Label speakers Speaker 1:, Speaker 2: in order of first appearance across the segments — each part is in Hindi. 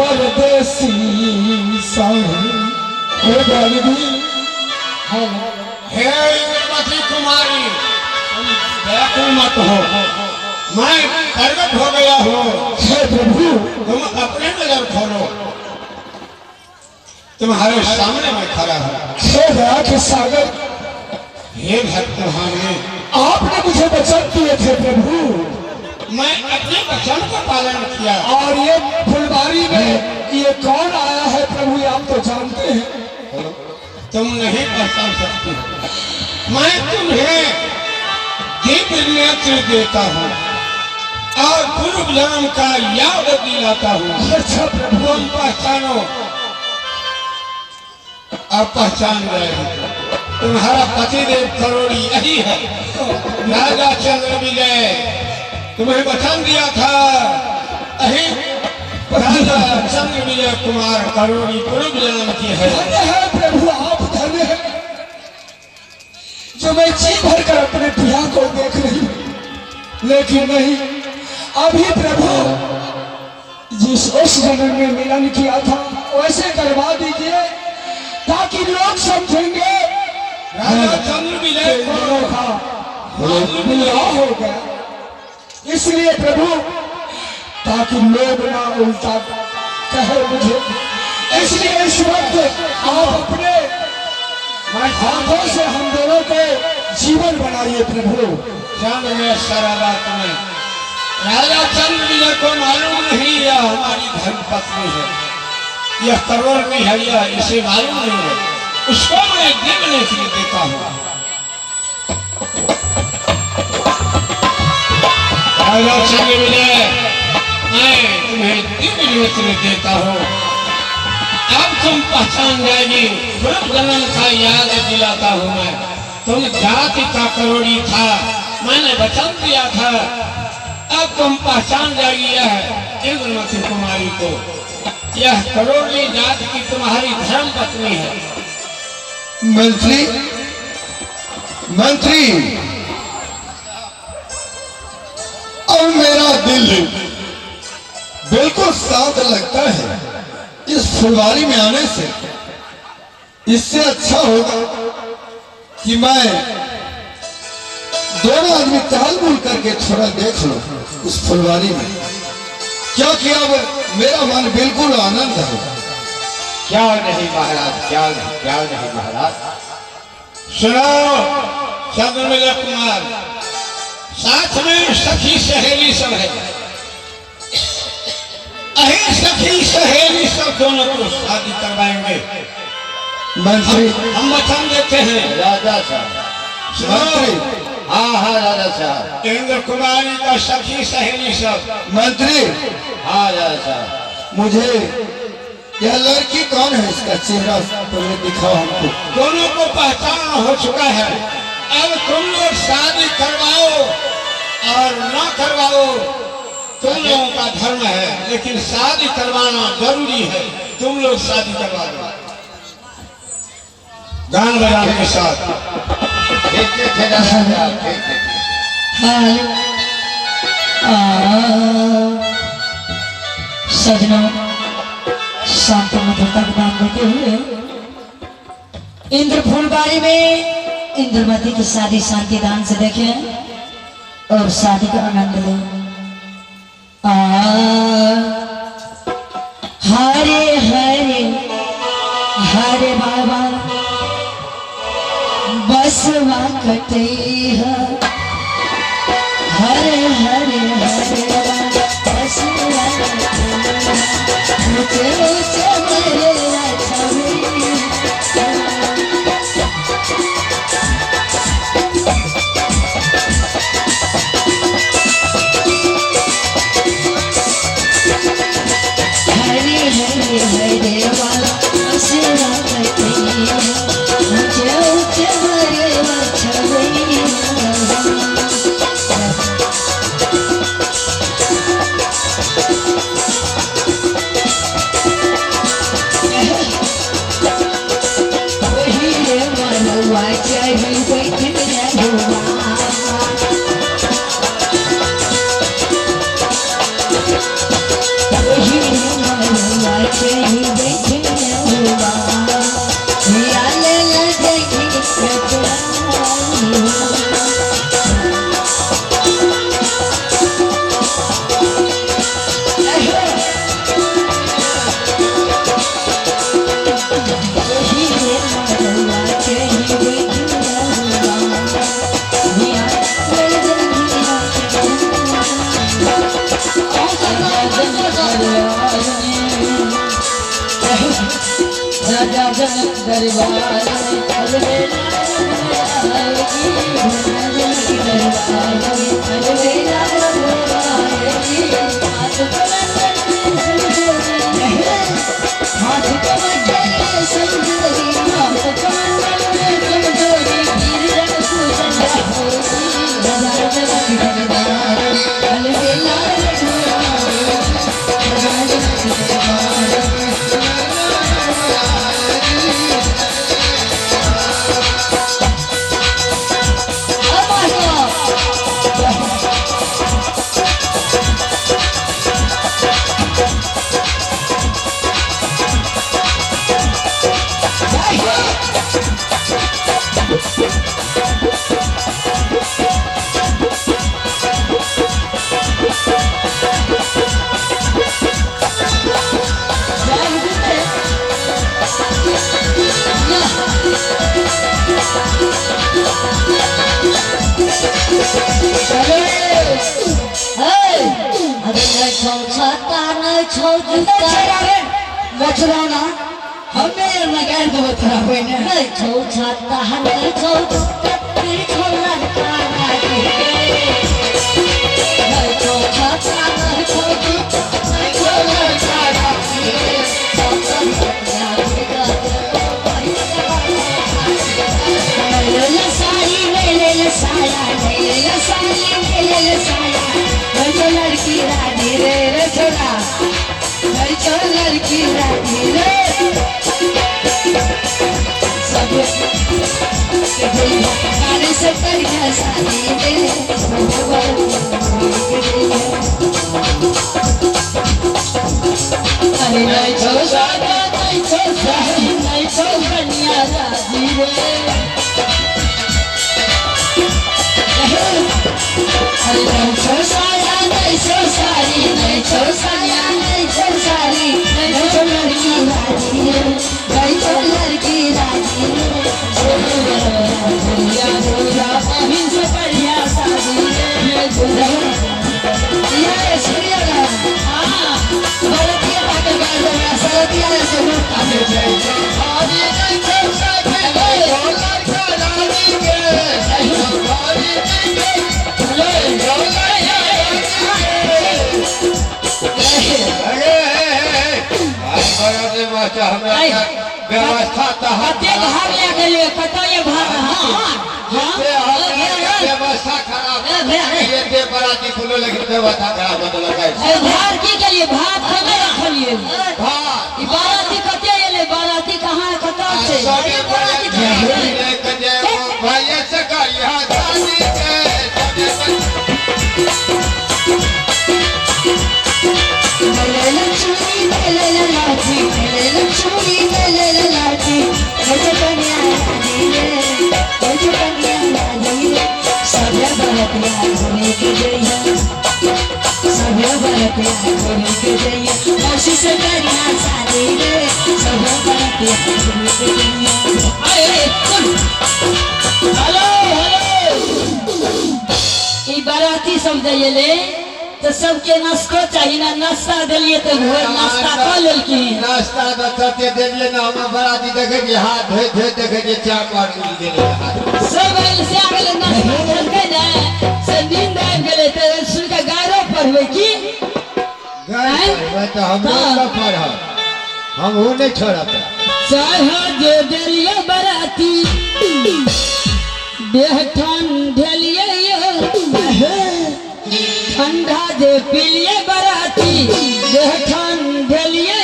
Speaker 1: परदेसी हे गरीबी
Speaker 2: हे इंद्रमती कुमारी, व्याकुल मत हो, मैं प्रकट हो गया हूँ।
Speaker 1: हे प्रभु,
Speaker 2: तुम अपने नजर खोलो, तुम्हारे सामने मैं खड़ा हूँ।
Speaker 1: हे दया के सागर,
Speaker 2: हे भक्त भावने,
Speaker 1: आपने मुझे वचन दिए थे प्रभु,
Speaker 2: मैं अपने वचन का पालन किया।
Speaker 1: और ये फुलवारी में ये कौन आया है प्रभु, ये आप तो जानते हैं।
Speaker 2: तुम नहीं पहचान सकते, मैं तुम्हें दिव्य नेत्र देता हूँ और पूर्व जन्म का याद दिलाता हूँ।
Speaker 1: अच्छा प्रभु,
Speaker 2: तुम पहचानो और पहचान गए। तुम्हारा पतिदेव करोड़ी यही है, राजा चंद्र विजय। तुम्हें वचन दिया था, राजा चंद्र विजय कुमार करोड़ी पूर्व जन्म की है।
Speaker 1: धन्य है प्रभु, आप धन्य है जो मैं जी भर कर अपने पिया को देख रही हूँ। लेकिन नहीं, अभी प्रभु जिस उस जन्म में मिलन किया था वैसे करवा दीजिए, ताकि लोग समझेंगे
Speaker 2: राजा चंद्र विजय
Speaker 1: का विवाह हो गया। इसलिए प्रभु, ताकि लोग ना उल्टा कहे मुझे, इसलिए इस वक्त आप अपने हाथों से हम दोनों को जीवन बनाइए प्रभु।
Speaker 2: चंद्र में सारा बात में राजा चंद्र विजय को मालूम नहीं यह हमारी धर्म पत्नी है, यह करोड़ की है, यह इसे मालूम नहीं है। उसको मैं दिव्य नेत्र देता हूँ। राजा चंद्र विजय, मैं तुम्हें दिव्य नेत्र देता हूँ। अब तुम पहचान जाएगी, पूर्व जन्म का याद दिलाता हूँ मैं। तुम जाति का करोड़ी था, मैंने वचन दिया था। अब तुम पहचान जाएगी यह इंद्रमती कुमारी को, यह करोड़ी जाति की तुम्हारी धर्म पत्नी है।
Speaker 3: मंत्री, मंत्री, अब मेरा दिल बिल्कुल शांत लगता है इस फुलवारी में आने से। इससे अच्छा होगा कि मैं दोनों आदमी ताल बोल करके थोड़ा देख लो उस फुलवारी में, क्योंकि अब मेरा मन बिल्कुल आनंद है।
Speaker 2: क्या नहीं महाराज, क्या नहीं महाराज। सुनो चंद्र विजय कुमार, साथ में सखी सहेली सब है। अही सखी सहेली सब दोनों को शादी करवाएंगे।
Speaker 3: मंत्री,
Speaker 2: हम वचन देते हैं।
Speaker 4: राजा साहब,
Speaker 3: मंत्री,
Speaker 4: हाँ राजा साहब।
Speaker 2: इंद्र कुमारी का सखी सहेली सब।
Speaker 3: मंत्री,
Speaker 4: हाँ राजा साहब।
Speaker 3: मुझे यह लड़की कौन है, इसका चेहरा पहले दिखाओ हमको।
Speaker 2: दोनों को पहचान हो चुका है। अब तुम लोग शादी करवाओ और ना करवाओ तुम लोगों का धर्म है, लेकिन शादी करवाना जरूरी है। तुम लोग शादी करवा दो गान बजाने के साथ।
Speaker 4: ठीक है राजा साहब, ठीक है।
Speaker 5: सजनों, शांति मधुरता का दान देते हुए इंद्र फुलवारी में इंद्रमती की शादी शांति दान से देखें और शादी का आनंद लें। हरे हरे हरे बाबा बसवा कटे हरे हरे हरे बाबा बसवा कटे दरबार में अलबेला आएगी, जनक के दरबार में अलबेला आएगी। हाथ कमंडल में संजोरी, हाथ कमंडल में संजोरी, गिरिजन पूजन होगी, जनक के दरबार में अलबेला आएगी, जनक के दरबार में। मचराना हमें लगाए दो थोड़ा कोई नहीं छो छाता हमें छो तेरी छोला खाना नहीं छो छाता नहीं छो नहीं छोला खाना ले साड़ी ले साया ले साड़ी ले साया जो लड़की रानी रे छोरा जो लड़की रानी रे सब गाने से बढ़िया शादी रे अरे नहीं छो सादा नहीं छो शादी नहीं छो बढ़िया शादी रे अरे नहीं छो साया नहीं छो साड़ी नहीं छो साया नहीं छो साड़ी नहीं छो लड़की राजी रे नहीं छो लड़की राजी रे झूला अभी से बढ़िया शादी रे ये सुनिए ना हाँ भारतीय बातें कर दो मैं सरदिया से मुक्ता में जाए अरे नहीं छो साया नहीं छो लड़का राजी
Speaker 4: व्यवस्था
Speaker 5: भाग ले लिए पता ये भाग
Speaker 4: व्यवस्था खराब ये बराती फूलों लेकिन व्यवस्था खराब बदल
Speaker 5: भार की के लिए भात हमें रखलिए
Speaker 4: हाँ
Speaker 5: बाराती कते ले बाराती कहाँ कता से
Speaker 4: भाई से कहिया शादी के
Speaker 5: लक्ष्मी लाठी लक्ष्मी लाठी मुझे कन्या रानी रे मुझे कन्या रानी रे सभ्य बरतिया घूमे के जइया सभ्य बरतिया घूमे के जइया मौसी से कन्या शादी रे सभ्य बरतिया घूमे के जइया अरे हेलो ई बाराती सब जइले तो सबके नाश्ता चाहिए ना नाश्ता दिलिए तो घर नाश्ता कर लेलकी
Speaker 4: नाश्ता तो करते दिलिए ना हम बराती देखे के हाथ धोए धोए देखे के चाय पानी देले
Speaker 5: सब से आगले नाश्ता करके ना से नींद आ गेले तो सुन के गारो पढ़वे की
Speaker 4: गाय तो हम ना पढ़ हम हो नहीं छोड़ा
Speaker 5: चाहे दे दिलिए बराती देह ठंडलिए ठंडा दे पिलिए बराती देह ठंडलिए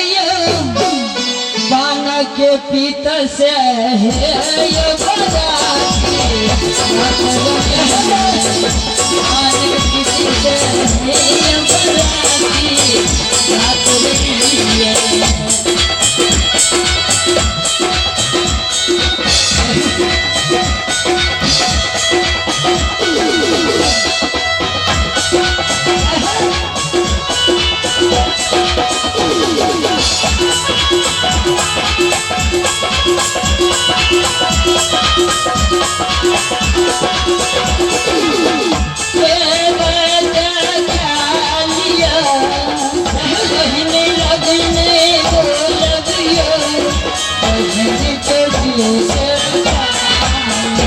Speaker 5: बान के पीत से ये बराती बान के पीत से ये बराती रात में लगने लगने बोल दियो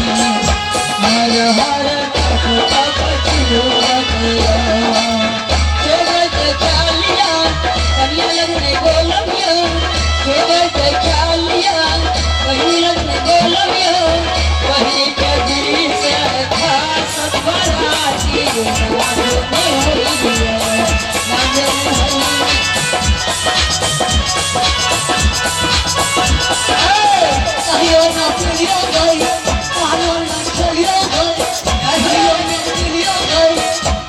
Speaker 5: हर हर तप तप चिरुवतिया खेवत चालिया कन्या लगने गोलमिया खेवत चालिया वही लगने गोलमिया वही के दिल से खास बराती नहीं होई दिया कहियो ना चलियो गई कहियो ना चलियो गई कहियो ना चलियो गई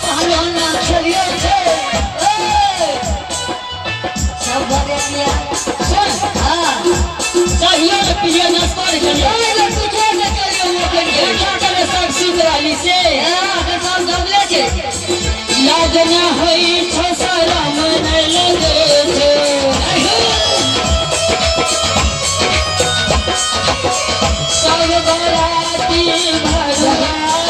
Speaker 5: कहियो ना चलियो गई सब बड़े पिया सुन हां चाहिए ना पिया ना कर चलियो ना कुछ ना चलियो ना करिए क्या करे सब सिंगराली से हां के सब दबले छे लाज ना होई छ शरम न लगे छे सब बराती